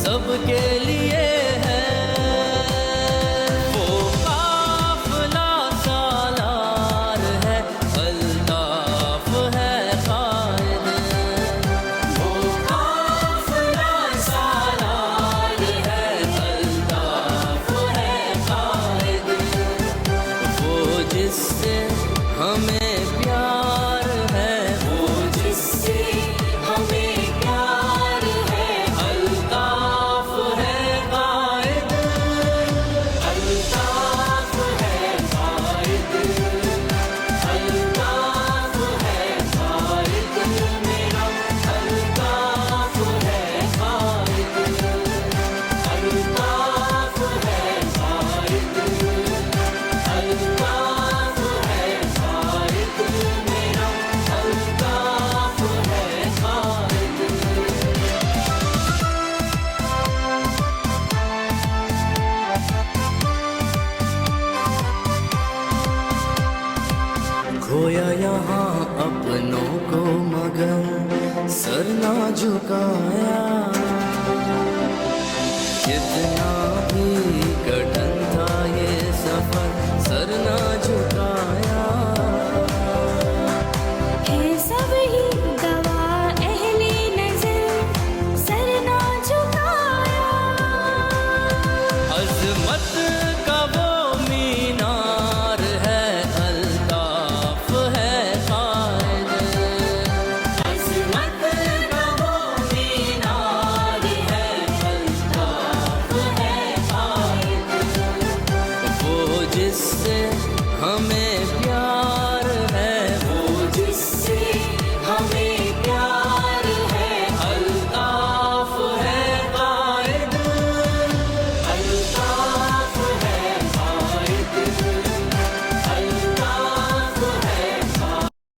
सबके लिए है। वो काफिला सालार है, अल्ताफ है कायद। वो काफिला सालार है, अल्ताफ है कायद। वो जिससे हमें प्यार है, वो जिससे हमें प्यार है, अल्ताफ है कायद। अल्ताफ है कायद, अल्ताफ है कायद मेरा, अल्ताफ है कायद। अल्ताफ है कायद, अल्ताफ है कायद मेरा, अल्ताफ है कायद। खोया यहाँ अपनों को मगर सर ना झुकाया।